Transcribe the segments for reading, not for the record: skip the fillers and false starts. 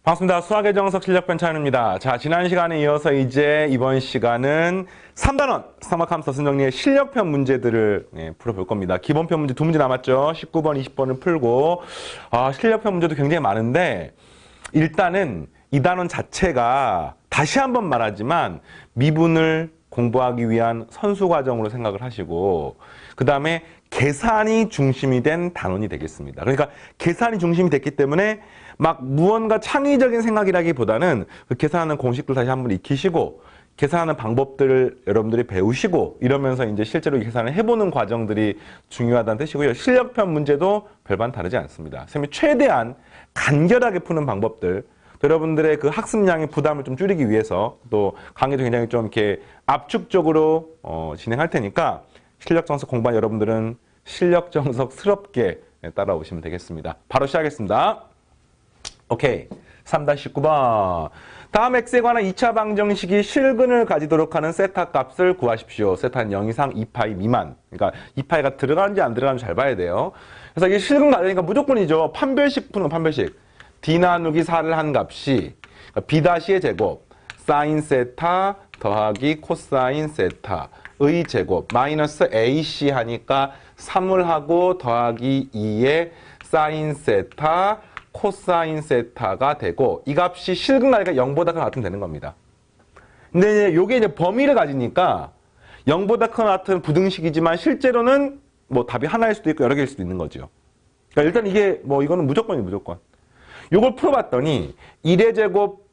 반갑습니다. 수학의 정석 실력편 차윤입니다. 자, 지난 시간에 이어서 이제 이번 시간은 3단원 삼각함수 서술정리의 실력편 문제들을 풀어볼 겁니다. 기본편 문제 두 문제 남았죠. 19번, 20번을 풀고 실력편 문제도 굉장히 많은데 일단은 이 단원 자체가 다시 한번 말하지만 미분을 공부하기 위한 선수 과정으로 생각을 하시고 그 다음에 계산이 중심이 된 단원이 되겠습니다. 그러니까 계산이 중심이 됐기 때문에 막 무언가 창의적인 생각이라기보다는 그 계산하는 공식들 다시 한번 익히시고 계산하는 방법들을 여러분들이 배우시고 이러면서 이제 실제로 계산을 해보는 과정들이 중요하다는 뜻이고요. 실력편 문제도 별반 다르지 않습니다. 선생님이 최대한 간결하게 푸는 방법들 여러분들의 그 학습량의 부담을 좀 줄이기 위해서 또 강의도 굉장히 좀 이렇게 압축적으로 진행할 테니까 실력정석 공부한 여러분들은 실력정석스럽게 따라오시면 되겠습니다. 바로 시작하겠습니다. 오케이. 3-19번. 다음 x에 관한 2차 방정식이 실근을 가지도록 하는 세타 값을 구하십시오. 세타는 0 이상 2파이 미만. 그러니까 2파이가 들어가는지 안 들어가는지 잘 봐야 돼요. 그래서 이게 실근 가려니까 무조건이죠. 판별식 푸는 거, 판별식. d 나누기 4를 한 값이 b-의 제곱 사인 세타 더하기 코사인 세타의 제곱 마이너스 ac 하니까 3을 하고 더하기 2의 사인 세타 코사인 세타가 되고 이 값이 실근 나이가 0보다 크거나 같으면 되는 겁니다. 근데 이게 이제 범위를 가지니까 0보다 크거나 같은 부등식이지만 실제로는 뭐 답이 하나일 수도 있고 여러 개일 수도 있는 거죠. 그러니까 일단 이게 뭐 이거는 무조건이에요, 무조건. 요걸 풀어봤더니 1의 제곱,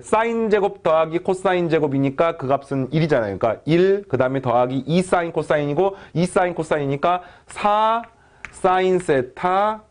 사인 제곱 더하기 코사인 제곱이니까 그 값은 1이잖아요. 그러니까 1, 그 다음에 더하기 2 사인 코사인이고 2 사인 코사인이니까 4 사인 세타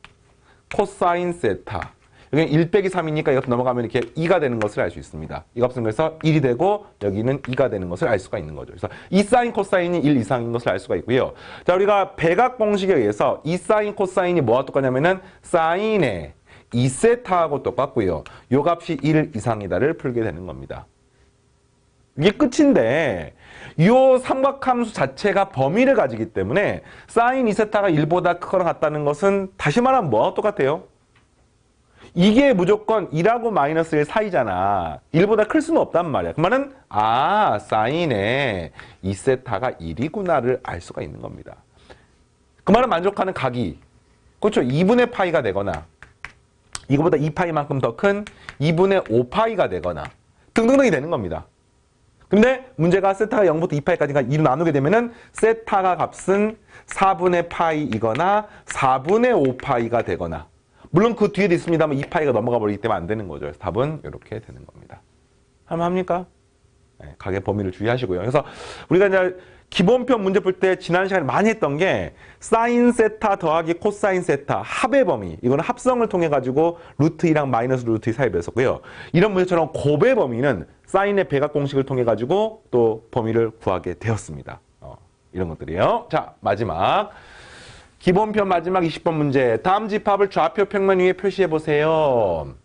코사인 세타. 여기는 1 빼기 3이니까 이것도 넘어가면 이렇게 2가 되는 것을 알 수 있습니다. 이 값은 그래서 1이 되고 여기는 2가 되는 것을 알 수가 있는 거죠. 그래서 2 사인 코사인이 1 이상인 것을 알 수가 있고요. 자, 우리가 배각 공식에 의해서 2 사인 코사인이 뭐와 똑같냐면은 사인의 2세타하고 똑같고요. 요 값이 1 이상이다를 풀게 되는 겁니다. 이게 끝인데 요 삼각함수 자체가 범위를 가지기 때문에 사인 2세타가 1보다 크거나 같다는 것은 다시 말하면 뭐와 똑같아요? 이게 무조건 1하고 마이너스 1 사이잖아. 1보다 클 수는 없단 말이야. 그 말은 사인의 2세타가 1이구나를 알 수가 있는 겁니다. 그 말은 만족하는 각이 그렇죠. 2분의 파이가 되거나 이거보다 2파이만큼 더 큰 2분의 5파이가 되거나 등등등이 되는 겁니다. 근데 문제가 세타가 0부터 2파이까지가 2로 나누게 되면은 세타가 값은 4분의 파이이거나 4분의 5파이가 되거나 물론 그 뒤에도 있습니다만 2파이가 넘어가 버리기 때문에 안 되는 거죠. 그래서 답은 이렇게 되는 겁니다. 합니까? 네, 각의 범위를 주의하시고요. 그래서 우리가 이제 기본편 문제 풀 때 지난 시간에 많이 했던 게 사인 세타 더하기 코사인 세타 합의 범위 이거는 합성을 통해 가지고 루트 2랑 마이너스 루트 2 사이에 배웠었고요. 이런 문제처럼 곱의 범위는 사인의 배각 공식을 통해 가지고 또 범위를 구하게 되었습니다. 이런 것들이에요. 자, 마지막 기본편 마지막 20번 문제. 다음 집합을 좌표 평면 위에 표시해 보세요.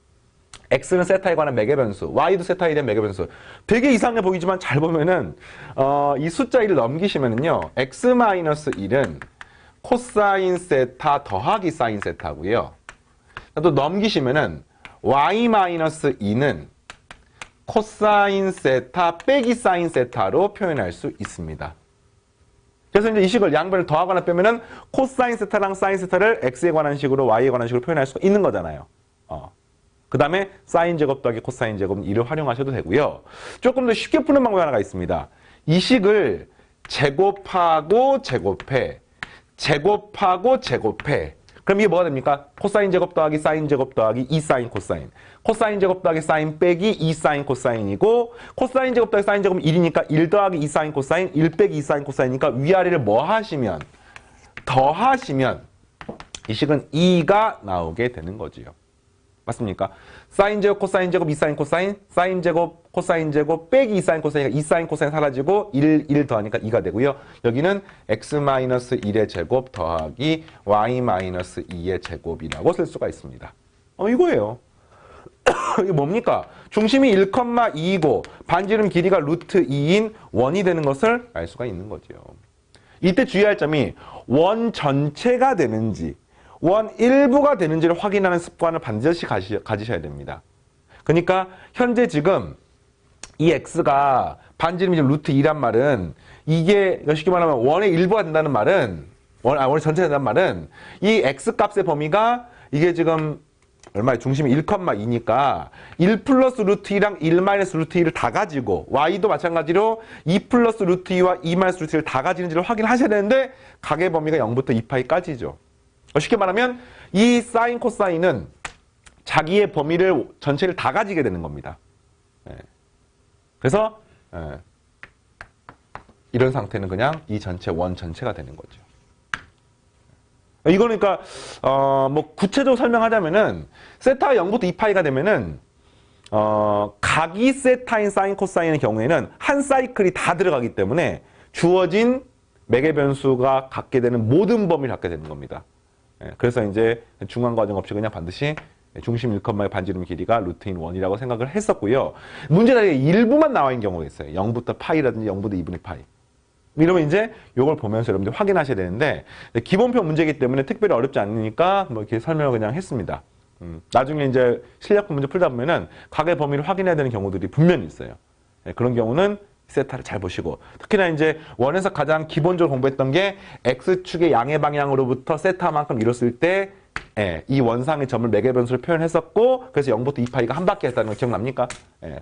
x는 세타에 관한 매개변수, y도 세타에 대한 매개변수. 되게 이상해 보이지만 잘 보면은 이 숫자 1을 넘기시면은요. x-1은 코사인 세타 더하기 사인 세타고요. 또 넘기시면은 y-2는 코사인 세타 빼기 사인 세타로 표현할 수 있습니다. 그래서 이제 이 식을 양변을 더하거나 빼면은 코사인 세타랑 사인 세타를 x에 관한 식으로 y에 관한 식으로 표현할 수가 있는 거잖아요. 그 다음에 사인 제곱 더하기 코사인 제곱은 이를 활용하셔도 되고요. 조금 더 쉽게 푸는 방법이 하나가 있습니다. 이 식을 제곱하고 제곱해. 제곱하고 제곱해. 그럼 이게 뭐가 됩니까? 코사인 제곱 더하기 사인 제곱 더하기 2 사인 코사인. 코사인 제곱 더하기 사인 빼기 2 사인 코사인이고 코사인 제곱 더하기 사인 제곱은 1이니까 1 더하기 2 사인 코사인 1 빼기 2 사인 코사인이니까 위아래를 뭐 하시면 더하시면 이 식은 2가 나오게 되는 거지요. 맞습니까? 사인 제곱, 코사인 제곱, 2 사인 코사인, 사인 제곱, 코사인 제곱, 빼기 2 사인 코사인이니까 2 사인 코사인 사라지고 1 더하니까 2가 되고요. 여기는 x-1의 제곱 더하기 y-2의 제곱이라고 쓸 수가 있습니다. 이거예요. 이게 뭡니까? 중심이 1,2이고 반지름 길이가 루트 2인 원이 되는 것을 알 수가 있는 거죠. 이때 주의할 점이 원 전체가 되는지 원 일부가 되는지를 확인하는 습관을 반드시 가지셔야 됩니다. 그러니까 현재 지금 이 x가 반지름이 지금 루트 2란 말은 이게 쉽게 말하면 원의 일부가 된다는 말은 원의 전체가 된다는 말은 이 x 값의 범위가 이게 지금 얼마에 중심이 1,2니까 1 플러스 루트 2랑 1 마이너스 루트 2를 다 가지고 y도 마찬가지로 2 플러스 루트 2와 2 마이너스 루트 2를 다 가지는지를 확인하셔야 되는데 각의 범위가 0부터 2파이까지죠. 쉽게 말하면 이 사인 코사인은 자기의 범위를 전체를 다 가지게 되는 겁니다. 그래서 이런 상태는 그냥 이 전체 원 전체가 되는 거죠. 이거는 그러니까 뭐 구체적으로 설명하자면은 세타가 0부터 2파이가 되면은 각이 세타인 사인 코사인의 경우에는 한 사이클이 다 들어가기 때문에 주어진 매개 변수가 갖게 되는 모든 범위를 갖게 되는 겁니다. 그래서 이제 중간 과정 없이 그냥 반드시 중심 1,의 반지름 길이가 루트인 1이라고 생각을 했었고요. 문제자리에 일부만 나와 있는 경우가 있어요. 0부터 파이라든지 0부터 2분의 파이. 이러면 이제 이걸 보면서 여러분들 확인하셔야 되는데 기본표 문제이기 때문에 특별히 어렵지 않으니까 뭐 이렇게 설명을 그냥 했습니다. 나중에 이제 실력표 문제 풀다 보면은 각의 범위를 확인해야 되는 경우들이 분명히 있어요. 그런 경우는 세타를 잘 보시고 특히나 이제 원에서 가장 기본적으로 공부했던 게 x축의 양의 방향으로부터 세타만큼 이뤘을 때 이 원상의 점을 매개 변수로 표현했었고 그래서 0부터 2파이가 한 바퀴 했다는 거 기억납니까?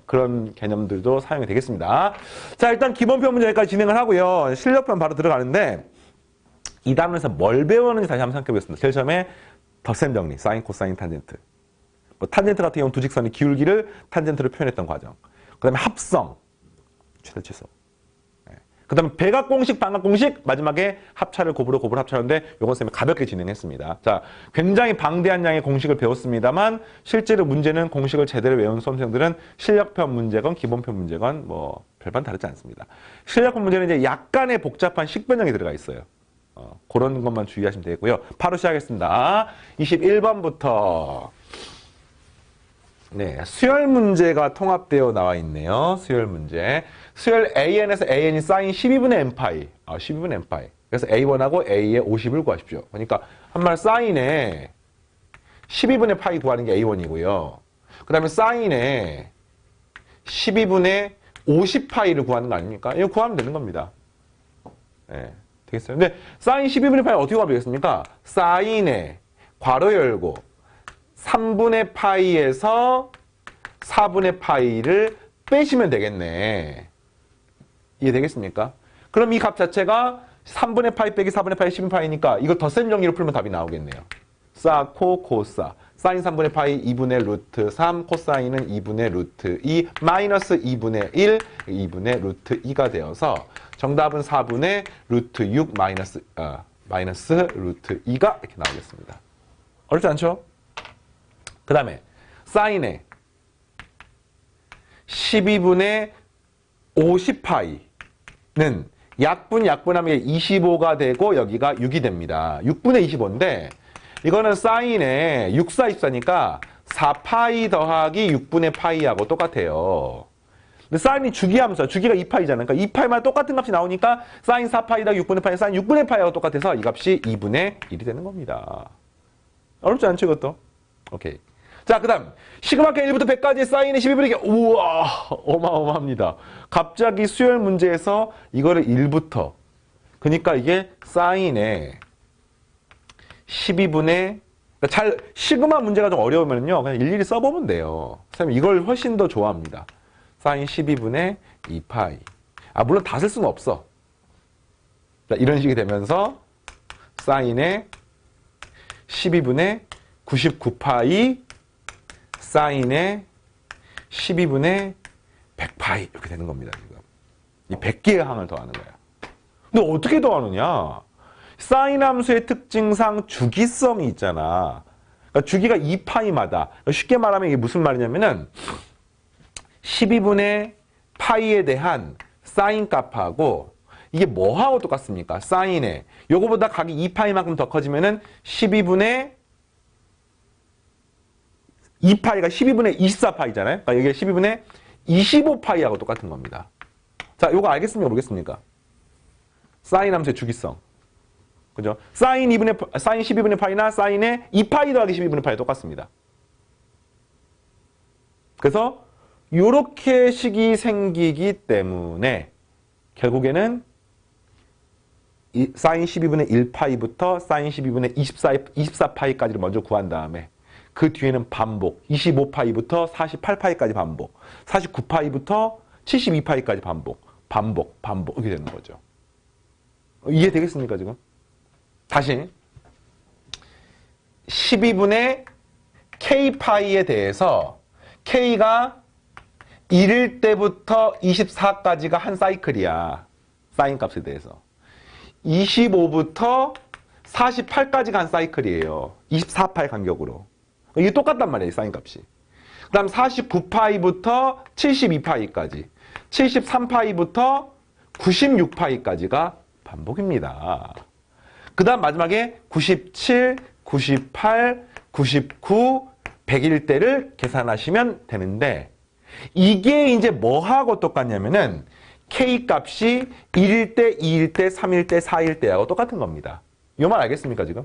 그런 개념들도 사용이 되겠습니다. 자, 일단 기본표 문제 여기까지 진행을 하고요. 실력편 바로 들어가는데 이 단원에서 뭘 배웠는지 다시 한번 생각해 보겠습니다. 제일 처음에 덧셈 정리, 사인, 코사인, 탄젠트. 뭐 탄젠트 같은 경우는 두 직선의 기울기를 탄젠트로 표현했던 과정. 그 다음에 합성, 최대 최소. 그 다음에 백악공식, 반각공식, 마지막에 합차를 곱으로 합차하는데 요건 쌤이 가볍게 진행했습니다. 자, 굉장히 방대한 양의 공식을 배웠습니다만 실제로 문제는 공식을 제대로 외운 수험생들은 실력편 문제건 기본편 문제건 뭐 별반 다르지 않습니다. 실력편 문제는 이제 약간의 복잡한 식변형이 들어가 있어요. 그런 것만 주의하시면 되고요. 바로 시작하겠습니다. 21번부터 네, 수열 문제가 통합되어 나와 있네요. 수열 문제. 수열 AN에서 AN이 사인 12분의 n파이. 12분의 n파이. 그래서 A1하고 A의 50을 구하십시오. 그러니까 한말 사인에 12분의 파이 구하는 게 A1이고요. 그 다음에 사인에 12분의 50파이를 구하는 거 아닙니까? 이거 구하면 되는 겁니다. 네, 되겠어요. 근데 사인 12분의 파이 어떻게 구하면 되겠습니까? 사인에 괄호 열고 3분의 파이에서 4분의 파이를 빼시면 되겠네. 이해되겠습니까? 그럼 이 값 자체가 3분의 파이 빼기 4분의 파이 10분의 파이니까 이걸 덧셈 정리로 풀면 답이 나오겠네요. 사, 코, 코사. 사인 3분의 파이 2분의 루트 3, 코사인은 2분의 루트 2, 마이너스 2분의 1, 2분의 루트 2가 되어서 정답은 4분의 루트 6 마이너스 루트 2가 이렇게 나오겠습니다. 어렵지 않죠? 그 다음에 사인에 12분의 50파이는 약분하면 25가 되고 여기가 6이 됩니다. 6분의 25인데 이거는 사인에 6, 4, 24니까 4파이 더하기 6분의 파이하고 똑같아요. 근데 사인이 주기함수야. 주기가 2파이잖아요. 그러니까 2파이만 똑같은 값이 나오니까 사인 4파이 더하기 6분의 파이, 사인 6분의 파이하고 똑같아서 이 값이 2분의 1이 되는 겁니다. 어렵지 않죠, 이것도? 오케이. 자, 그 다음 시그마 K 1부터 100까지 사인의 12분의 우와 어마어마합니다. 갑자기 수열 문제에서 이거를 1부터 그러니까 이게 사인의 12분의 그러니까 시그마 문제가 좀 어려우면요 그냥 일일이 써보면 돼요. 선생님 이걸 훨씬 더 좋아합니다. 사인 12분의 2파이 물론 다 쓸 수는 없어. 자, 이런 식이 되면서 사인의 12분의 99파이 사인의 12분의 100파이 이렇게 되는 겁니다. 지금 이 100개의 항을 더하는 거야. 근데 어떻게 더하느냐? 사인 함수의 특징상 주기성이 있잖아. 그러니까 주기가 2파이마다. 쉽게 말하면 이게 무슨 말이냐면은 12분의 파이에 대한 사인 값하고 이게 뭐하고 똑같습니까? 사인에 요거보다 각이 2파이만큼 더 커지면은 12분의 2파이가 12분의 24파이잖아요. 그러니까 여기가 12분의 25파이하고 똑같은 겁니다. 자, 요거 알겠습니까? 모르겠습니까? 사인 함수의 주기성. 그죠? 사인 12분의 파이나 사인의 2파이 더하기 12분의 파이 똑같습니다. 그래서 요렇게 식이 생기기 때문에 결국에는 사인 12분의 1파이부터 사인 12분의 24파이까지를 먼저 구한 다음에 그 뒤에는 반복, 25파이부터 48파이까지 반복, 49파이부터 72파이까지 반복 이렇게 되는 거죠. 이해되겠습니까 지금? 다시 12분의 k파이에 대해서 k가 1일 때부터 24까지가 한 사이클이야. 사인 값에 대해서. 25부터 48까지가 한 사이클이에요. 24파이 간격으로. 이게 똑같단 말이에요. 사인 값이. 그 다음 49파이부터 72파이까지. 73파이부터 96파이까지가 반복입니다. 그 다음 마지막에 97, 98, 99, 100일 때를 계산하시면 되는데 이게 이제 뭐하고 똑같냐면은 K 값이 1일 때, 2일 때, 3일 때, 4일 때하고 똑같은 겁니다. 이 말 알겠습니까 지금?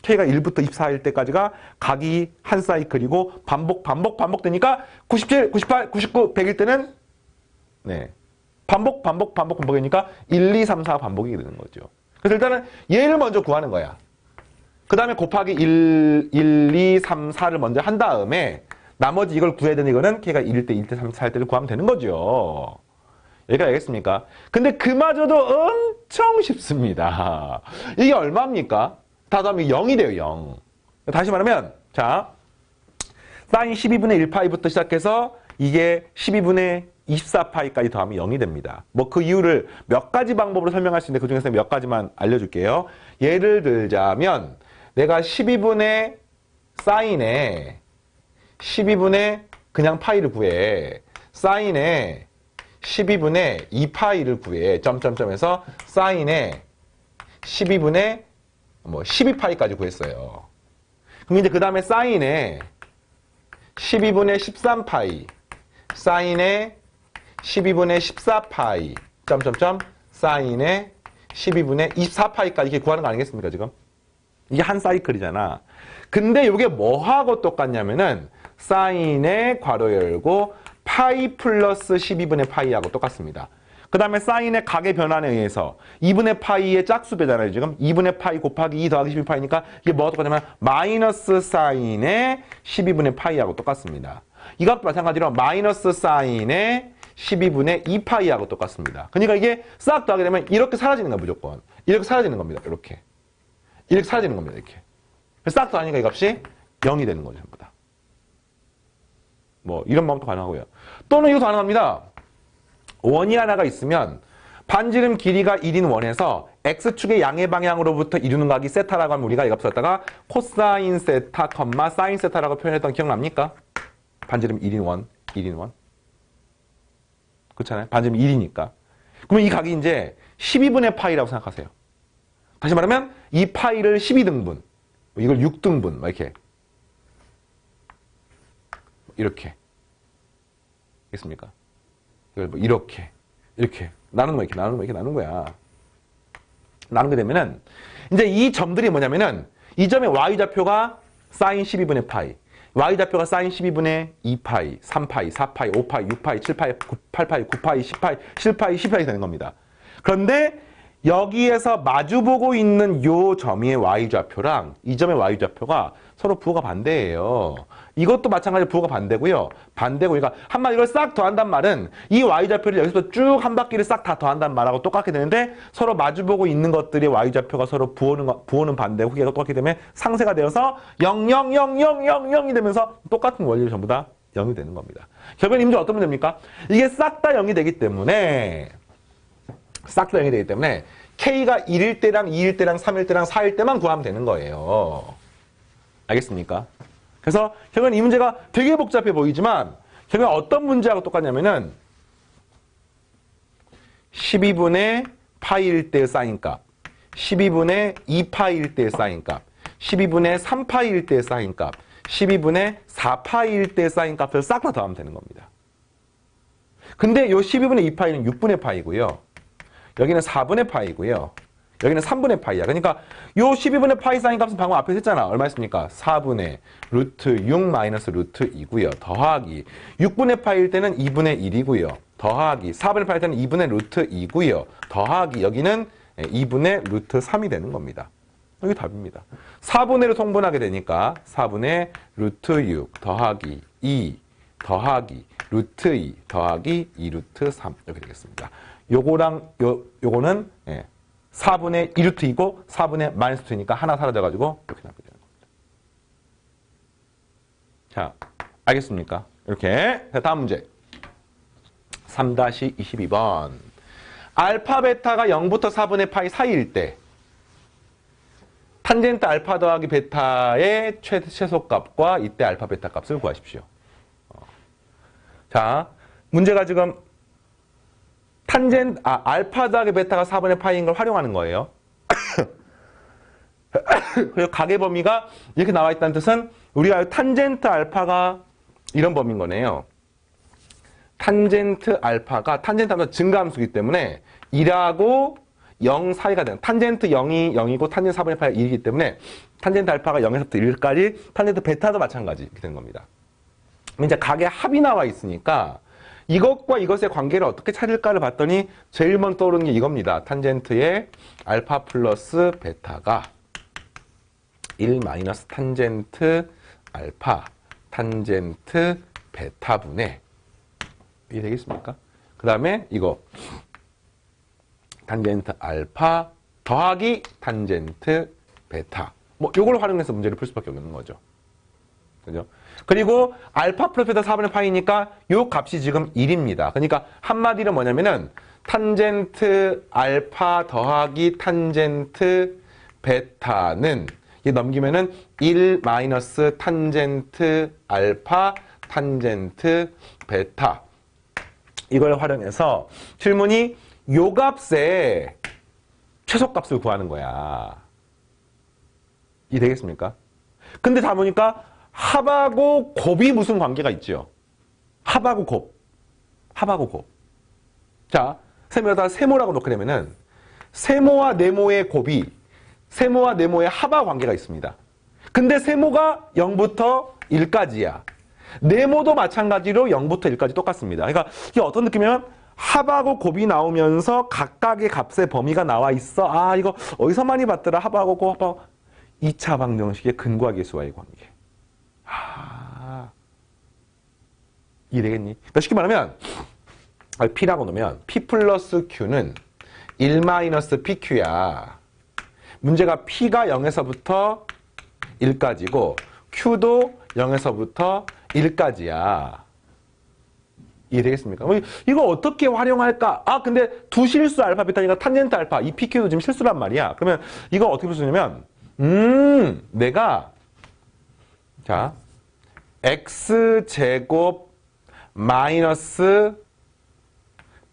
K가 1부터 24일 때까지가 각이 한 사이클이고 반복되니까 97, 98, 99, 100일 때는 네 반복이니까 1, 2, 3, 4 반복이 되는 거죠. 그래서 일단은 얘를 먼저 구하는 거야. 그 다음에 곱하기 1, 2, 3, 4를 먼저 한 다음에 나머지 이걸 구해야 되는 이거는 K가 1일 때, 1일 때, 3일 때, 4일 때를 구하면 되는 거죠. 여기까지 알겠습니까? 근데 그마저도 엄청 쉽습니다. 이게 얼마입니까? 다 더하면 0이 돼요, 0. 다시 말하면, 자, 사인 12분의 1파이부터 시작해서 이게 12분의 24파이까지 더하면 0이 됩니다. 뭐 그 이유를 몇 가지 방법으로 설명할 수 있는데 그 중에서 몇 가지만 알려줄게요. 예를 들자면 내가 12분의 사인에 12분의 그냥 파이를 구해. 사인에 12분의 2파이를 구해. 점점점에서 사인에 12분의 12파이까지 구했어요. 그럼 이제 그 다음에 사인에 12분의 13파이, 사인에 12분의 14파이, 점점점, 사인에 12분의 24파이까지 이렇게 구하는 거 아니겠습니까, 지금? 이게 한 사이클이잖아. 근데 이게 뭐하고 똑같냐면은, 사인에 괄호 열고, 파이 플러스 12분의 파이하고 똑같습니다. 그 다음에 사인의 각의 변환에 의해서 2분의 파이의 짝수배잖아요, 지금. 2분의 파이 곱하기 2 더하기 12파이니까 이게 뭐가 똑같냐면, 마이너스 사인의 12분의 파이하고 똑같습니다. 이것도 마찬가지로 마이너스 사인의 12분의 2파이하고 똑같습니다. 그러니까 이게 싹 더하게 되면 이렇게 사라지는 거야, 무조건. 이렇게 사라지는 겁니다, 이렇게. 이렇게 사라지는 겁니다, 이렇게. 싹 더하니까 이 값이 0이 되는 거죠, 전부 다. 뭐, 이런 방법도 가능하고요. 또는 이것도 가능합니다. 원이 하나가 있으면 반지름 길이가 1인 원에서 X축의 양의 방향으로부터 이루는 각이 세타라고 하면 우리가 이 값을 갖다가 코사인 세타, 사인 세타라고 표현했던 기억납니까? 반지름 1인 원, 1인 원. 그렇잖아요. 반지름 1이니까. 그러면 이 각이 이제 12분의 파이라고 생각하세요. 다시 말하면 이 파이를 12등분, 이걸 6등분, 이렇게. 알겠습니까? 이걸 뭐 이렇게 나누는 거 이렇게 나누는 거야. 나누게 되면은 이제 이 점들이 뭐냐면은 이 점의 y좌표가 사인 12분의 파이, y좌표가 사인 12분의 2파이, 3파이, 4파이, 5파이, 6파이, 7파이, 8파이, 9파이, 10파이, 7파이, 10파이 되는 겁니다. 그런데 여기에서 마주보고 있는 요 점의 y좌표랑 이 점의 y좌표가 서로 부호가 반대예요. 이것도 마찬가지로 부호가 반대고요. 반대고, 그러니까 한마디로 싹 더한단 말은 이 y좌표를 여기서 쭉 한 바퀴를 싹 다 더한단 말하고 똑같게 되는데 서로 마주보고 있는 것들이 y좌표가 서로 부호는 반대고 그게 똑같게 되면 상쇄가 되어서 0, 0, 0, 0, 0, 0이 되면서 똑같은 원리로 전부 다 0이 되는 겁니다. 결국엔 임제 어떤 문제입니까? 이게 싹 다 0이 되기 때문에 K가 1일 때랑 2일 때랑 3일 때랑 4일 때만 구하면 되는 거예요. 알겠습니까? 그래서 결국엔 이 문제가 되게 복잡해 보이지만 결국엔 어떤 문제하고 똑같냐면은 12분의 파이일 때의 사인값, 12분의 2파이일 때의 사인값, 12분의 3파이일 때의 사인값, 12분의 4파이일 때의 사인값을 싹 다 더하면 되는 겁니다. 근데 요 12분의 2파이는 6분의 파이고요. 여기는 4분의 파이고요. 여기는 3분의 파이야. 그러니까 요 12분의 파이 사인 값은 방금 앞에 했잖아. 얼마 했습니까? 4분의 루트 6 마이너스 루트 2고요. 더하기 6분의 파이일 때는 2분의 1이고요. 더하기 4분의 파이일 때는 2분의 루트 2고요. 더하기 여기는 2분의 루트 3이 되는 겁니다. 여기 답입니다. 4분의로 통분하게 되니까 4분의 루트 6 더하기 2 더하기 루트 2 더하기 2 루트 3 이렇게 되겠습니다. 요거랑 요거는 4분의 2루트이고 4분의 마이너스 2니까 하나 사라져가지고 이렇게 나오게 되는 겁니다. 자, 알겠습니까? 이렇게. 자, 다음 문제. 3-22번. 알파 베타가 0부터 4분의 파이 사이일 때 탄젠트 알파 더하기 베타의 최소값과 이때 알파 베타 값을 구하십시오. 자, 문제가 지금 알파 더하기 베타가 4분의 파이인 걸 활용하는 거예요. 그리고 각의 범위가 이렇게 나와 있다는 뜻은 우리가 탄젠트 알파가 이런 범위인 거네요. 탄젠트 알파가 증가함수이기 때문에 1하고 0 사이가 되는, 탄젠트 0이 0이고 탄젠트 4분의 파이가 1이기 때문에 탄젠트 알파가 0에서부터 1까지, 탄젠트 베타도 마찬가지 이렇게 되는 겁니다. 이제 각의 합이 나와 있으니까 이것과 이것의 관계를 어떻게 찾을까를 봤더니 제일 먼저 떠오르는 게 이겁니다. 탄젠트의 알파 플러스 베타가 1 마이너스 탄젠트 알파 탄젠트 베타분의 이게 되겠습니까? 그 다음에 이거 탄젠트 알파 더하기 탄젠트 베타. 뭐 요걸 활용해서 문제를 풀 수밖에 없는 거죠. 그죠? 그리고 알파 플러스 베타 4분의 파이니까 요 값이 지금 1입니다. 그러니까 한마디로 뭐냐면은 탄젠트 알파 더하기 탄젠트 베타는 이 넘기면은 1 마이너스 탄젠트 알파 탄젠트 베타. 이걸 활용해서 질문이 요 값의 최소값을 구하는 거야. 이 되겠습니까? 근데 다 보니까 합하고 곱이 무슨 관계가 있죠? 합하고 곱. 합하고 곱. 자, 세모에다 세모라고 놓게 되면은 세모와 네모의 곱이 세모와 네모의 합하 관계가 있습니다. 근데 세모가 0부터 1까지야. 네모도 마찬가지로 0부터 1까지 똑같습니다. 그러니까 이게 어떤 느낌이냐면 합하고 곱이 나오면서 각각의 값의 범위가 나와 있어. 아, 이거 어디서 많이 봤더라. 합하고 곱, 합하고. 2차 방정식의 근과 계수와의 관계. 아, 이해되겠니? 그러니까 쉽게 말하면 P라고 놓으면 P 플러스 Q는 1 마이너스 PQ야. 문제가 P가 0에서부터 1까지고 Q도 0에서부터 1까지야. 이해되겠습니까? 이거 어떻게 활용할까? 아, 근데 두 실수 알파 베타니까 탄젠트 알파, 이 PQ도 지금 실수란 말이야. 그러면 이거 어떻게 풀 수 있냐면 내가 자 X제곱 마이너스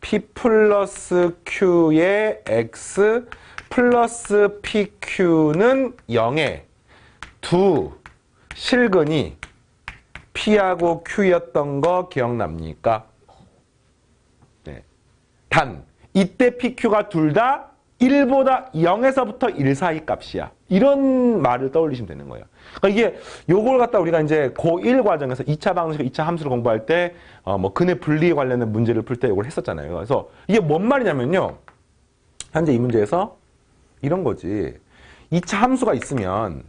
P 플러스 Q의 X 플러스 PQ는 0에 두 실근이 P하고 Q였던 거 기억납니까? 네. 단 이때 PQ가 둘 다 1보다 0에서부터 1 사이 값이야. 이런 말을 떠올리시면 되는 거예요. 그러니까 이게 요걸 갖다 우리가 이제 고1 과정에서 2차 방정식, 2차 함수를 공부할 때 뭐 근의 분리에 관련된 문제를 풀 때 이걸 했었잖아요. 그래서 이게 뭔 말이냐면요. 현재 이 문제에서 이런 거지. 2차 함수가 있으면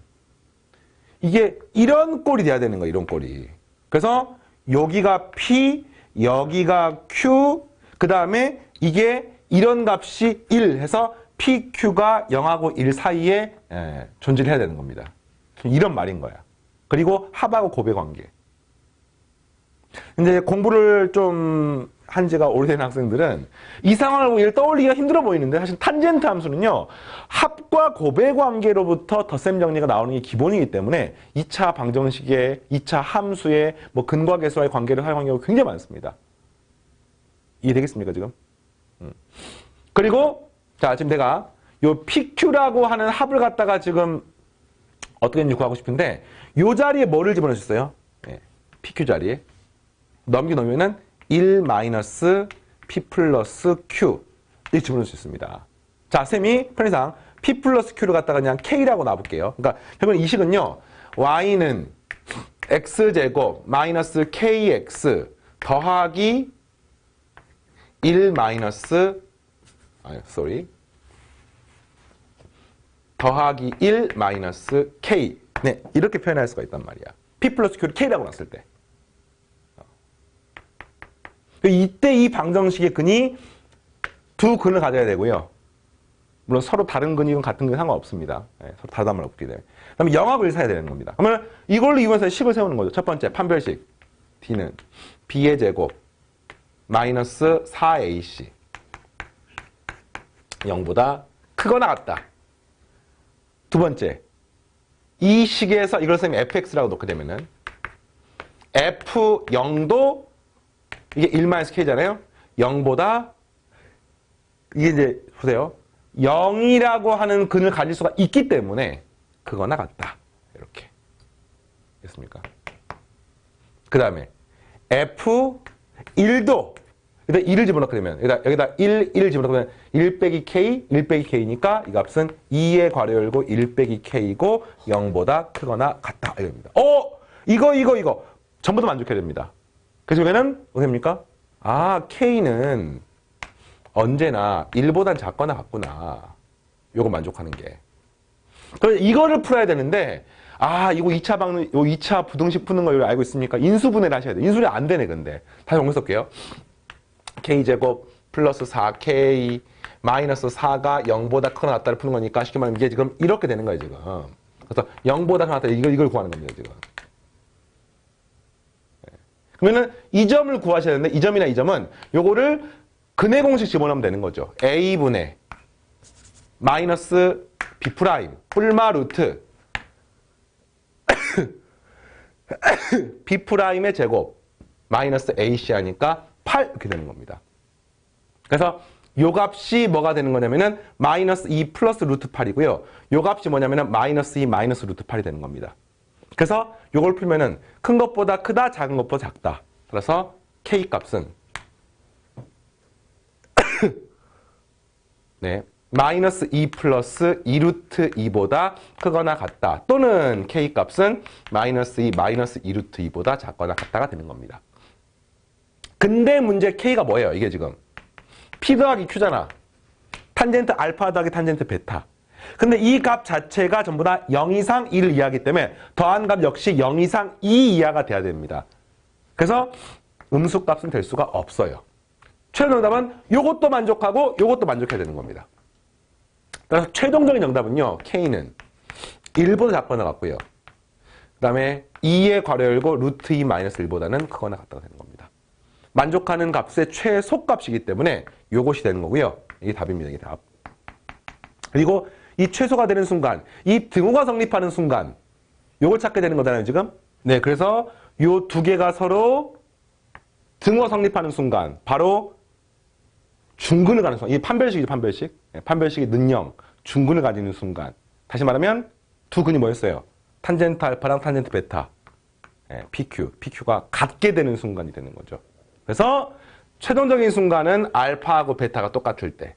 이게 이런 꼴이 돼야 되는 거야. 이런 꼴이. 그래서 여기가 P, 여기가 Q, 그 다음에 이게 이런 값이 1 해서 PQ가 0하고 1 사이에 존재를 해야 되는 겁니다. 이런 말인 거야. 그리고 합하고 곱의 관계. 근데 공부를 좀 한 지가 오래된 학생들은 이 상황을 보고 이를 떠올리기가 힘들어 보이는데 사실 탄젠트 함수는요. 합과 곱의 관계로부터 덧셈 정리가 나오는 게 기본이기 때문에 2차 방정식의 2차 함수의 뭐 근과 계수와의 관계를 사용하는 경우가 굉장히 많습니다. 이해되겠습니까 지금? 그리고 자 지금 내가 요 PQ라고 하는 합을 갖다가 지금 어떻게 했는지 구하고 싶은데 요 자리에 뭐를 집어넣으셨어요? 네, PQ 자리에 넘기놓으면은 1 마이너스 P 플러스 Q 이렇게 집어넣을 수 있습니다. 자, 쌤이 편의상 P 플러스 Q를 갖다가 그냥 K라고 놔볼게요. 그러니까 결국 이 식은요. Y는 X제곱 마이너스 KX 더하기 1 마이너스 더하기 1 마이너스 K. 네, 이렇게 표현할 수가 있단 말이야. P 플러스 Q를 K라고 놨을 때. 이때 이 방정식의 근이 두 근을 가져야 되고요. 물론 서로 다른 근이건 같은 근이 상관없습니다. 네, 서로 다르단 말 없기 때문에. 그다음에 영합을 사야 되는 겁니다. 그러면 이걸로 이용해서 식을 세우는 거죠. 첫 번째 판별식 D는 B의 제곱 마이너스 4AC 0보다 크거나 같다. 두 번째 이 식에서 이걸 쌤이 fx라고 놓게 되면은 f0도 이게 1-k잖아요. 0보다 이게 이제 보세요. 0이라고 하는 근을 가질 수가 있기 때문에 그거나 같다. 이렇게 됐습니까? 그 다음에 f1도 여기다 1을 집어넣게 되면 여기다 1 집어넣으면 1 빼기 k, 1 빼기 k니까 이 값은 2의 괄호 열고 1 빼기 k이고 0보다 크거나 같다. 이겁니다. 이거 전부 다 만족해야 됩니다. 그래서 여기는 어떻게 됩니까? 아, k는 언제나 1보단 작거나 같구나. 요거 만족하는 게. 그래서 이거를 풀어야 되는데 이거 2차 부등식 푸는 걸 알고 있습니까? 인수분해를 하셔야 돼요. 인수분해 안 되네, 근데. 다시 정리 쓸게요. k제곱 플러스 4k 마이너스 4가 0보다 크거나 같다를 푸는 거니까 쉽게 말하면 이게 지금 이렇게 되는 거예요, 지금. 그래서 0보다 크거나 같다 이걸 구하는 겁니다, 지금. 그러면은 이 점을 구하셔야 되는데 이 점이나 이 점은 요거를 근의 공식 집어넣으면 되는 거죠. a분의 마이너스 b 프라임 뿔마 루트 b 프라임의 제곱 마이너스 ac 하니까 8 이렇게 되는 겁니다. 그래서 요 값이 뭐가 되는 거냐면은 마이너스 2 플러스 루트 8이고요. 요 값이 뭐냐면은 마이너스 2 마이너스 루트 8이 되는 겁니다. 그래서 요걸 풀면은 큰 것보다 크다, 작은 것보다 작다. 그래서 k 값은 네, 마이너스 2 플러스 2 루트 2보다 크거나 같다. 또는 k 값은 마이너스 2 마이너스 2 루트 2보다 작거나 같다가 되는 겁니다. 근데 문제 k가 뭐예요? 이게 지금 p 더하기 q잖아. 탄젠트 알파 더하기 탄젠트 베타. 근데 이 값 자체가 전부 다 0 이상 1을 이하하기 때문에 더한 값 역시 0 이상 2 이하가 돼야 됩니다. 그래서 음수값은 될 수가 없어요. 최종 정답은 요것도 만족하고 요것도 만족해야 되는 겁니다. 그래서 최종적인 정답은요. K는 1보다 작거나 같고요. 그 다음에 2의 괄호 열고 루트 2 마이너스 1보다는 크거나 같다가 되는 겁니다. 만족하는 값의 최소값이기 때문에 요것이 되는 거고요. 이게 답입니다. 이게 답. 그리고 이 최소가 되는 순간, 이 등호가 성립하는 순간 요걸 찾게 되는 거잖아요, 지금. 네, 그래서 요 두 개가 서로 등호가 성립하는 순간 바로 중근을 가는 순간. 이게 판별식이죠, 판별식. 네, 판별식이 능령, 중근을 가지는 순간. 다시 말하면 두 근이 뭐였어요? 탄젠트 알파랑 탄젠트 베타. 네, PQ가 같게 되는 순간이 되는 거죠. 그래서 최종적인 순간은 알파하고 베타가 똑같을 때.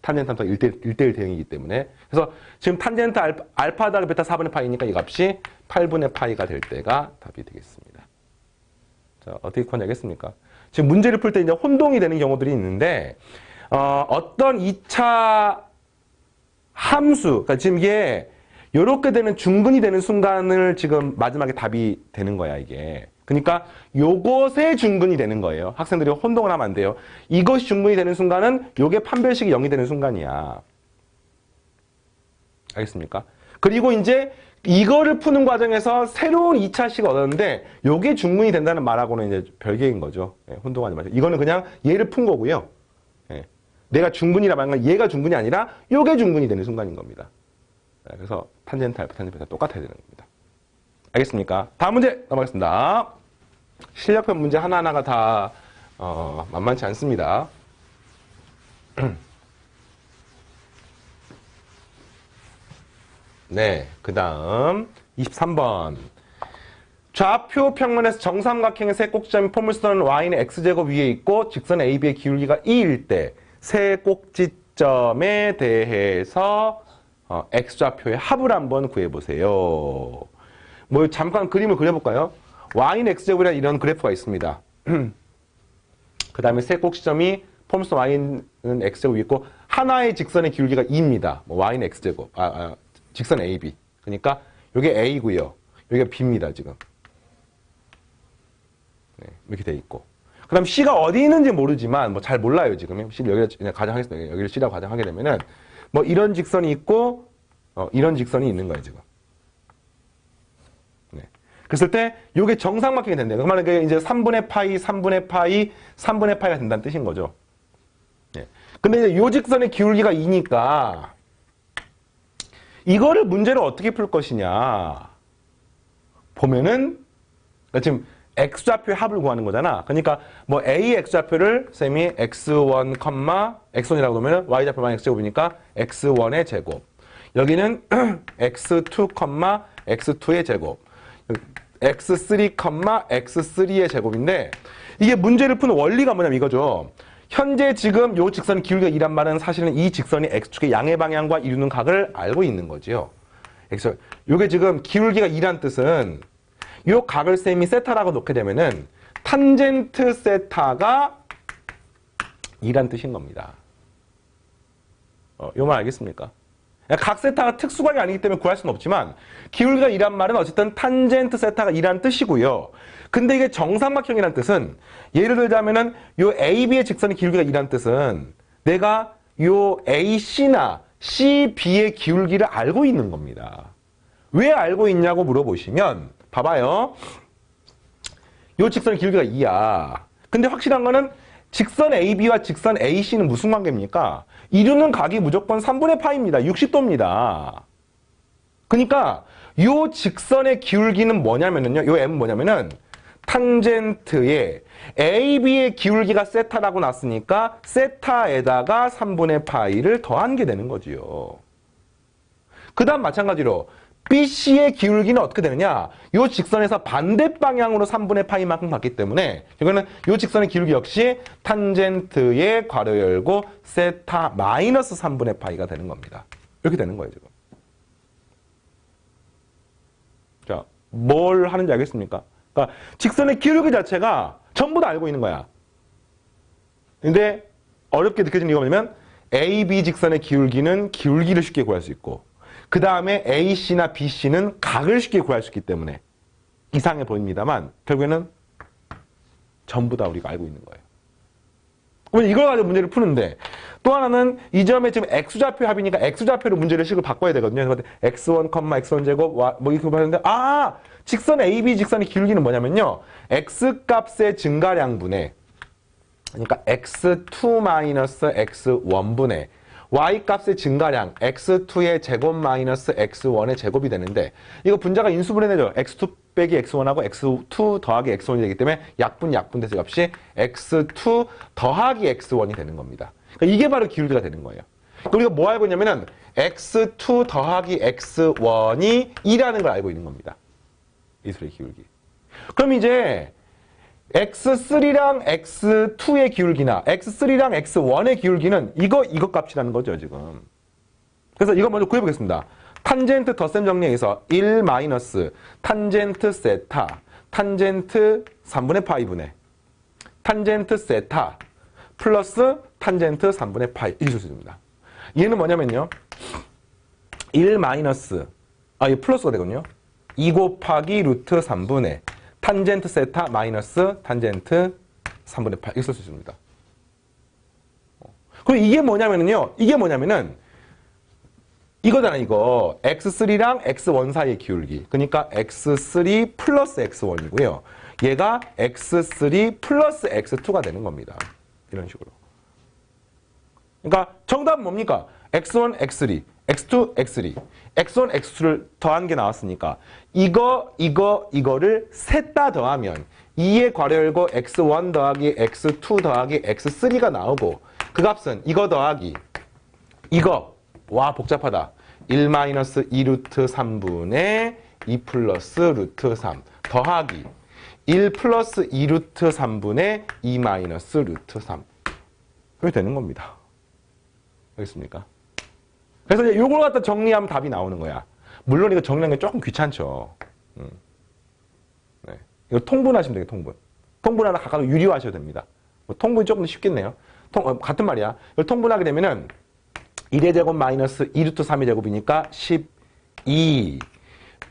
탄젠트 함수가 1대1 대응이기 때문에. 그래서 지금 탄젠트 알파 더하기 베타 4분의 파이니까 이 값이 8분의 파이가 될 때가 답이 되겠습니다. 자, 어떻게 구하냐겠습니까? 지금 문제를 풀 때 이제 혼동이 되는 경우들이 있는데, 어떤 2차 함수, 그러니까 지금 이게 요렇게 되는 중근이 되는 순간을 지금 마지막에 답이 되는 거야, 이게. 그러니까 요것의 중근이 되는 거예요. 학생들이 혼동을 하면 안 돼요. 이것이 중근이 되는 순간은 요게 판별식이 0이 되는 순간이야. 알겠습니까? 그리고 이제 이거를 푸는 과정에서 새로운 2차식을 얻었는데 요게 중근이 된다는 말하고는 이제 별개인 거죠. 예, 혼동하지 마세요. 이거는 그냥 얘를 푼 거고요. 예, 내가 중근이라 말한 건 얘가 중근이 아니라 요게 중근이 되는 순간인 겁니다. 예, 그래서 탄젠트 알파, 탄젠트 베타 똑같아야 되는 겁니다. 알겠습니까? 다음 문제 넘어가겠습니다. 실력편 문제 하나하나가 다 만만치 않습니다. 네, 그 다음 23번. 좌표 평면에서 정삼각형의 세 꼭지점이 포물선은 y는 x제곱 위에 있고 직선 AB의 기울기가 2일 때 세 꼭지 시점에 대해서 x좌표의 합을 한번 구해보세요. 뭐 잠깐 그림을 그려볼까요? y는 x제곱이라는 이런 그래프가 있습니다. 그 다음에 세 꼭 시점이 폼수 y는 x제곱이 있고 하나의 직선의 기울기가 2입니다. 뭐 y는 x제곱, 직선 AB. 그러니까 이게 A고요. 여기가 B입니다, 지금. 네, 이렇게 돼 있고. 그 다음 C가 어디 있는지 모르지만, 뭐 잘 몰라요, 지금. C를 여기를 그냥 가정하겠습니다. 여기를 C라고 가정하게 되면은, 뭐 이런 직선이 있고, 이런 직선이 있는 거예요, 지금. 네. 그랬을 때, 요게 정상막히게 된대요. 그러면 이게 이제 3분의 파이, 3분의 파이, 3분의 파이가 된다는 뜻인 거죠. 네. 근데 이제 요 직선의 기울기가 2니까, 이거를 문제를 어떻게 풀 것이냐. 보면은, 그러니까 지금 x좌표의 합을 구하는 거잖아. 그러니까 뭐 a x좌표를 쌤이 x1, x1이라고 놓으면 y좌표 만 x제곱이니까 x1의 제곱. 여기는 x2, x2의 제곱. x3, x3의 제곱인데 이게 문제를 푸는 원리가 뭐냐면 이거죠. 현재 지금 요 직선의 기울기가 2란 말은 사실은 이 직선이 x축의 양의 방향과 이루는 각을 알고 있는 거지요. 요게 지금 기울기가 2란 뜻은 요 각을 쌤이 세타라고 놓게 되면은 탄젠트 세타가 2란 뜻인 겁니다. 요 말 알겠습니까? 각 세타가 특수각이 아니기 때문에 구할 수는 없지만 기울기가 2란 말은 어쨌든 탄젠트 세타가 2란 뜻이고요. 근데 이게 정삼각형이란 뜻은 예를 들자면은 요 AB의 직선의 기울기가 2란 뜻은 내가 요 AC나 CB의 기울기를 알고 있는 겁니다. 왜 알고 있냐고 물어보시면 봐봐요. 요 직선의 기울기가 2야. 근데 확실한 거는 직선 AB와 직선 AC는 무슨 관계입니까? 이루는 각이 무조건 3분의 파입니다. 60도입니다. 그러니까 요 직선의 기울기는 뭐냐면요. 요 M은 뭐냐면은 탄젠트에 AB의 기울기가 세타라고 났으니까 세타에다가 3분의 파이를 더한 게 되는 거지요. 그 다음 마찬가지로 BC의 기울기는 어떻게 되느냐? 요 직선에서 반대 방향으로 3분의 파이만큼 갔기 때문에 이거는 요 직선의 기울기 역시 탄젠트의 괄호 열고 세타 마이너스 3분의 파이가 되는 겁니다. 이렇게 되는 거예요, 지금. 자, 뭘 하는지 알겠습니까? 그러니까 직선의 기울기 자체가 전부 다 알고 있는 거야. 근데 어렵게 느껴지는 이유가 뭐냐면 AB 직선의 기울기는 기울기를 쉽게 구할 수 있고 그 다음에 AC나 BC는 각을 쉽게 구할 수 있기 때문에 이상해 보입니다만 결국에는 전부 다 우리가 알고 있는 거예요. 그러면 이걸 가지고 문제를 푸는데 또 하나는 이 점에 지금 x좌표 합이니까 x좌표로 문제를 식을 바꿔야 되거든요. 그래서 x1, x1 제곱 뭐 이렇게 하는데 직선 AB 직선의 기울기는 뭐냐면요. x값의 증가량분의 그러니까 x2 x1분의 y값의 증가량 x2의 제곱 마이너스 x1의 제곱이 되는데 이거 분자가 인수분해되죠. x2 빼기 x1하고 x2 더하기 x1이 되기 때문에 약분돼서 값이 x2 더하기 x1이 되는 겁니다. 그러니까 이게 바로 기울기가 되는 거예요. 그러니까 우리가 뭐 알고 있냐면은 x2 더하기 x1이 2라는 걸 알고 있는 겁니다. 이 소리의 기울기. 그럼 이제 x3랑 x2의 기울기나 x3랑 x1의 기울기는 이거 값이라는 거죠, 지금. 그래서 이거 먼저 구해보겠습니다. 탄젠트 덧셈 정리해서 1 마이너스 탄젠트 세타 탄젠트 3분의 파이분의 탄젠트 세타 플러스 탄젠트 3분의 파이 이 수식입니다. 얘는 뭐냐면요. 1 마이너스 이게 플러스가 되거든요. 2 곱하기 루트 3분의 탄젠트 세타 마이너스 탄젠트 3분의 8 이렇게 쓸 수 있습니다. 그리고 이게 뭐냐면은요. 이게 뭐냐면은 이거잖아 이거. x3랑 x1 사이의 기울기. 그러니까 x3 플러스 x1이고요. 얘가 x3 플러스 x2가 되는 겁니다. 이런 식으로. 그러니까 정답은 뭡니까? x1, x3, x2, x3. x1, x2를 더한 게 나왔으니까 이거를 셋 다 더하면 2의 괄호 열고 x1 더하기 x2 더하기 x3가 나오고 그 값은 이거 더하기 이거 와 복잡하다 1 마이너스 2 루트 3분의 2 플러스 루트 3 더하기 1 플러스 2 루트 3분의 2 마이너스 루트 3 그렇게 되는 겁니다. 알겠습니까? 그래서 이제 요걸 갖다 정리하면 답이 나오는 거야. 물론 이거 정리하는 게 조금 귀찮죠. 네. 이거 통분하시면 되게 통분. 통분하다 각각 유리화하셔도 됩니다. 뭐 통분이 조금 쉽겠네요. 같은 말이야. 이걸 통분하게 되면은 1의 제곱 마이너스 2루트 3의 제곱이니까 12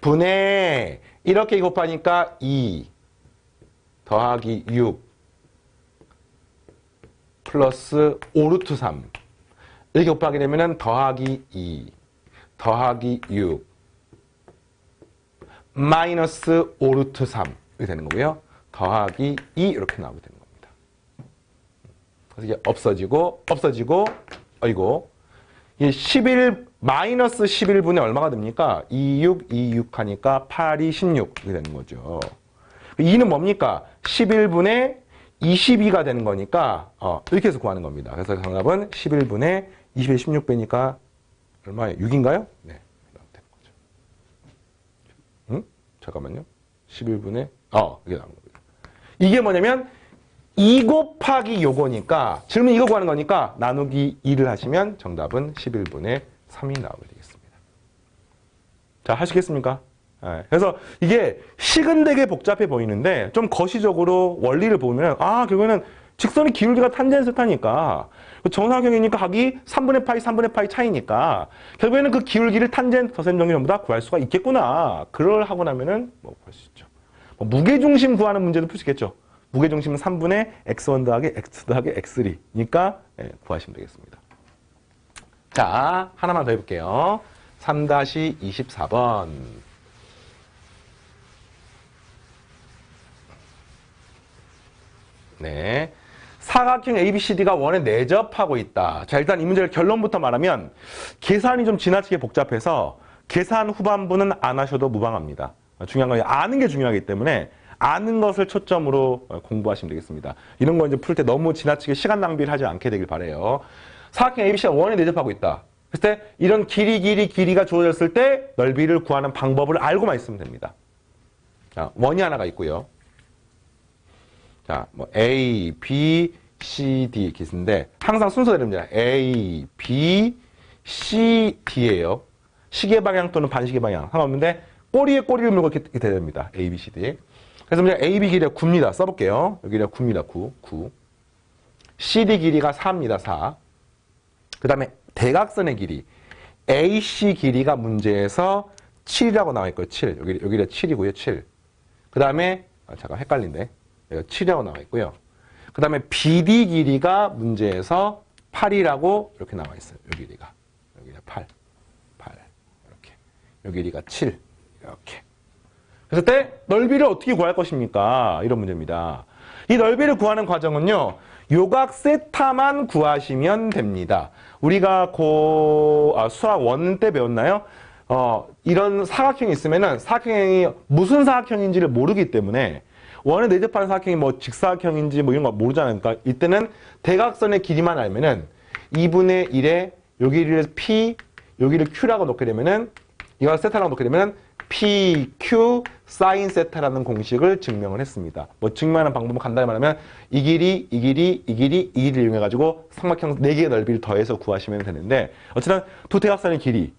분의 이렇게 곱하니까 2 더하기 6 플러스 5루트 3 이렇게 곱하게 되면은 더하기 2 더하기 6 마이너스 5루트 3 이렇게 되는 거고요. 더하기 2 이렇게 나오게 되는 겁니다. 그래서 이게 없어지고 어이고 이 11 마이너스 11분의 얼마가 됩니까? 26 하니까 8이 16 이렇게 되는 거죠. 2는 뭡니까? 11분의 22가 되는 거니까 이렇게 해서 구하는 겁니다. 그래서 정답은 11분의 20에 16배니까 얼마예요? 6인가요? 네. 이렇게 되는 거죠. 응? 잠깐만요. 11분의 이게 나온 겁니다. 이게 뭐냐면 2 곱하기 요거니까 질문 이거 구하는 거니까 나누기 2를 하시면 정답은 11분의 3이 나오게 되겠습니다. 자, 하시겠습니까? 네. 그래서 이게 식은 되게 복잡해 보이는데 좀 거시적으로 원리를 보면 결국에는 직선의 기울기가 탄젠스 타니까 정사각형이니까 각이 3분의 파이 차이니까 결국에는 그 기울기를 탄젠트 더셈 정리 전부 다 구할 수가 있겠구나. 그걸 하고 나면은 뭐 볼 수 있죠. 무게중심 구하는 문제도 풀 수 있겠죠. 무게중심은 3분의 x1 더하기 x2 더하기 x3니까 구하시면 되겠습니다. 자, 하나만 더 해볼게요. 3-24번. 네. 사각형 ABCD가 원에 내접하고 있다. 자, 일단 이 문제를 결론부터 말하면 계산이 좀 지나치게 복잡해서 계산 후반부는 안 하셔도 무방합니다. 중요한 건 아는 게 중요하기 때문에 아는 것을 초점으로 공부하시면 되겠습니다. 이런 거 이제 풀 때 너무 지나치게 시간 낭비를 하지 않게 되길 바라요. 사각형 ABC가 원에 내접하고 있다. 그랬을 때 이런 길이가 주어졌을 때 넓이를 구하는 방법을 알고만 있으면 됩니다. 자, 원이 하나가 있고요. 자, 뭐 A, B, C, D 이렇게 있는데 항상 순서대로입니다. A, B, C, D예요. 시계 방향 또는 반시계 방향 상관없는데 꼬리에 꼬리를 물고 이렇게 돼야 됩니다. A, B, C, D. 그래서 그냥 A, B 길이가 9입니다. 써볼게요. 여기가 9입니다. 9. CD 길이가 4입니다. 4. 그 다음에 대각선의 길이 AC 길이가 문제에서 7이라고 나와 있고요. 7. 여기가 7이고요. 7. 그 다음에 잠깐 헷갈린데. 여기가 7이라고 나와 있고요. 그 다음에 BD 길이가 문제에서 8이라고 이렇게 나와 있어요. 요 길이가. 여기가 8. 이렇게. 요 길이가 7. 이렇게. 그래서 때 넓이를 어떻게 구할 것입니까? 이런 문제입니다. 이 넓이를 구하는 과정은요. 요각 세타만 구하시면 됩니다. 우리가 수학 1 때 배웠나요? 이런 사각형이 있으면은 사각형이 무슨 사각형인지를 모르기 때문에 원에 내접하는 사각형이 뭐 직사각형인지 뭐 이런 거 모르잖아요. 그러니까 이때는 대각선의 길이만 알면은 2분의 1에 요 길이를 P, 요 길이를 Q라고 놓게 되면은 이걸 세타라고 놓게 되면은 PQ 사인 세타라는 공식을 증명을 했습니다. 뭐 증명하는 방법은 간단히 말하면 이 길이를 이용해 가지고 삼각형 4개의 넓이를 더해서 구하시면 되는데 어쨌든 두 대각선의 길이.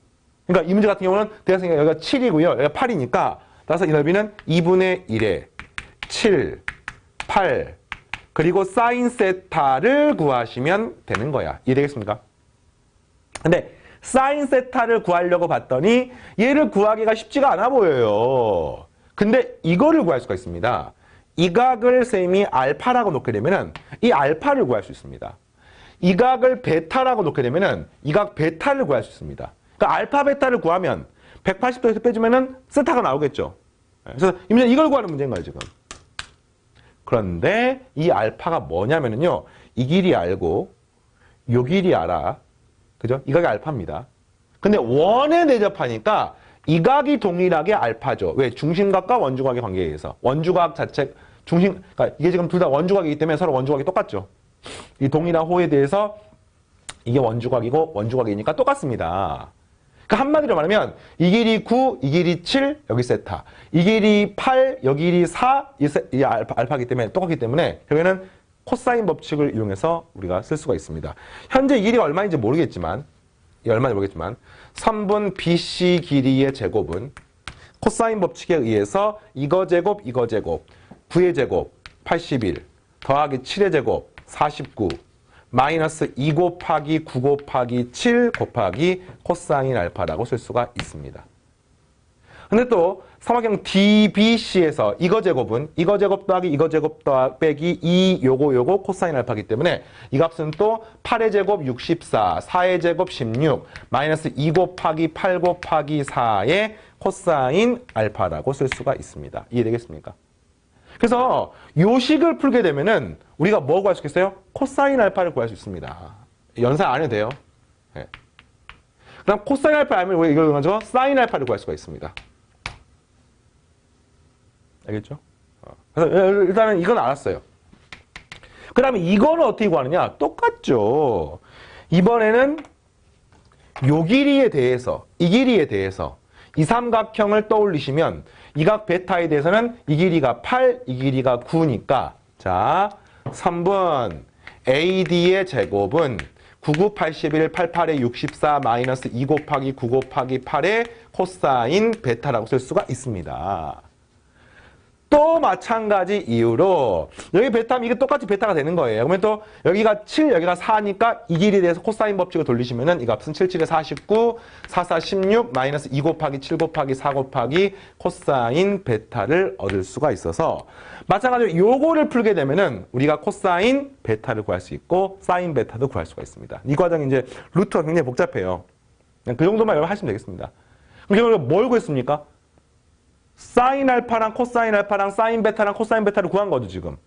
그러니까 이 문제 같은 경우는 대각선이 여기가 7이고요. 여기가 8이니까 따라서 이 넓이는 2분의 1에 7, 8 그리고 사인 세타를 구하시면 되는 거야. 이해되겠습니까? 근데 사인 세타를 구하려고 봤더니 얘를 구하기가 쉽지가 않아 보여요. 근데 이거를 구할 수가 있습니다. 이 각을 쌤이 알파라고 놓게 되면은 이 알파를 구할 수 있습니다. 이 각을 베타라고 놓게 되면은 이 각 베타를 구할 수 있습니다. 그러니까 알파 베타를 구하면 180도에서 빼주면은 세타가 나오겠죠. 그래서 이 문제는 이걸 구하는 문제인 거예요, 지금. 그런데 이 알파가 뭐냐면은요. 이 길이 알고 요 길이 알아. 그죠? 이 각이 알파입니다. 근데 원에 내접하니까 이 각이 동일하게 알파죠. 왜? 중심각과 원주각의 관계에 의해서. 원주각 자체, 그러니까 이게 지금 둘 다 원주각이기 때문에 서로 원주각이 똑같죠. 이 동일한 호에 대해서 이게 원주각이고 원주각이니까 똑같습니다. 그러니까 한마디로 말하면 이 길이 9, 이 길이 7, 여기 세타. 이 길이 8, 여기 길이 4, 이 알파이기 때문에 똑같기 때문에 결국에는 코사인 법칙을 이용해서 우리가 쓸 수가 있습니다. 현재 이 길이가 얼마인지 모르겠지만 3분 BC 길이의 제곱은 코사인 법칙에 의해서 이거 제곱, 9의 제곱 81 더하기 7의 제곱 49 마이너스 2 곱하기 9 곱하기 7 곱하기 코사인 알파라고 쓸 수가 있습니다. 근데 또 삼각형 DBC에서 이거 제곱 더하기 이거 제곱 빼기 2 요거 코사인 알파이기 때문에 이 값은 또 8의 제곱 64, 4의 제곱 16, 마이너스 2 곱하기 8 곱하기 4의 코사인 알파라고 쓸 수가 있습니다. 이해되겠습니까? 그래서 요 식을 풀게 되면은 우리가 뭐 구할 수 있겠어요? 코사인 알파를 구할 수 있습니다. 연산 안 해도 돼요. 네. 그다음 코사인 알파 알면 우리가 이걸 가지고 사인 알파를 구할 수가 있습니다. 알겠죠? 그래서 일단은 이건 알았어요. 그 다음에 이거는 어떻게 구하느냐? 똑같죠. 이번에는 요 길이에 대해서, 이 길이에 대해서 이 삼각형을 떠올리시면 이 각 베타에 대해서는 이 길이가 8, 이 길이가 9니까 자, 3분 AD의 제곱은 99, 81, 88의 64 마이너스 2 곱하기 9 곱하기 8의 코사인 베타라고 쓸 수가 있습니다. 또 마찬가지 이유로 여기 베타면 이게 똑같이 베타가 되는 거예요. 그러면 또 여기가 7, 여기가 4니까 이 길이에 대해서 코사인 법칙을 돌리시면은 이 값은 7, 7에 49, 4, 4, 16, 마이너스 2 곱하기 7 곱하기 4 곱하기 코사인 베타를 얻을 수가 있어서 마찬가지로 요거를 풀게 되면은 우리가 코사인 베타를 구할 수 있고 사인 베타도 구할 수가 있습니다. 이 과정이 이제 루트가 굉장히 복잡해요. 그냥 그 정도만 여러분 하시면 되겠습니다. 그럼 결국 뭘 구했습니까? 사인 알파랑 코사인 알파랑 사인 베타랑 코사인 베타를 구한 거죠, 지금.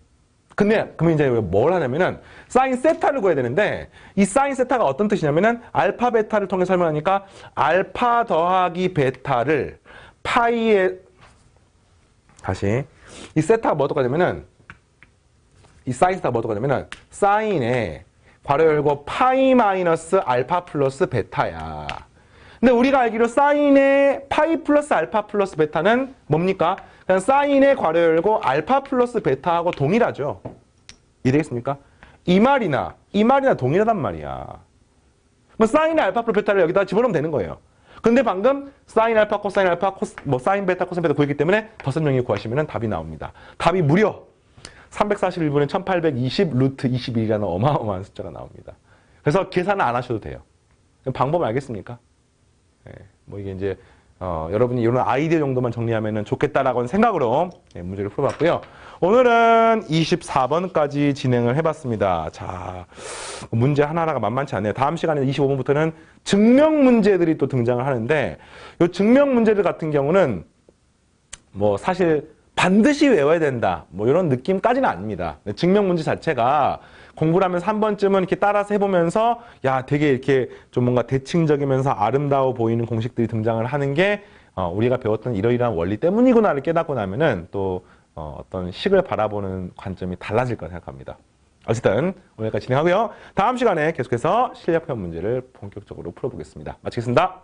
근데, 그러면 이제 뭘 하냐면은, 사인 세타를 구해야 되는데, 이 사인 세타가 어떤 뜻이냐면은, 알파 베타를 통해 설명하니까, 알파 더하기 베타를 파이에, 다시, 이 세타가 뭐 어떡하냐면은, 이 사인 세타가 뭐 어떡하냐면은, 사인에, 괄호 열고, 파이 마이너스 알파 플러스 베타야. 근데 우리가 알기로 사인의 파이 플러스 알파 플러스 베타는 뭡니까? 그냥 사인의 괄호 열고 알파 플러스 베타하고 동일하죠. 이해되겠습니까? 이 말이나 동일하단 말이야. 뭐 사인의 알파 플러스 베타를 여기다 집어넣으면 되는 거예요. 근데 방금 사인 알파, 코사인 알파, 사인 베타, 코사인 베타 구했기 때문에 덧설명이 구하시면 답이 나옵니다. 답이 무려 341분의 1820 루트 21이라는 어마어마한 숫자가 나옵니다. 그래서 계산은 안 하셔도 돼요. 방법 알겠습니까? 네, 뭐 이게 이제 여러분이 이런 아이디어 정도만 정리하면 좋겠다라고 생각으로 문제를 풀어봤고요. 오늘은 24번까지 진행을 해봤습니다. 자, 문제 하나하나가 만만치 않네요. 다음 시간에 25번부터는 증명 문제들이 또 등장을 하는데 이 증명 문제들 같은 경우는 뭐 사실 반드시 외워야 된다 뭐 이런 느낌까지는 아닙니다. 증명 문제 자체가 공부를 하면서 한 번쯤은 이렇게 따라서 해보면서 야 되게 이렇게 좀 뭔가 대칭적이면서 아름다워 보이는 공식들이 등장을 하는 게 우리가 배웠던 이러이러한 원리 때문이구나를 깨닫고 나면은 또 어떤 식을 바라보는 관점이 달라질 거라 생각합니다. 어쨌든 오늘까지 진행하고요. 다음 시간에 계속해서 실력편 문제를 본격적으로 풀어보겠습니다. 마치겠습니다.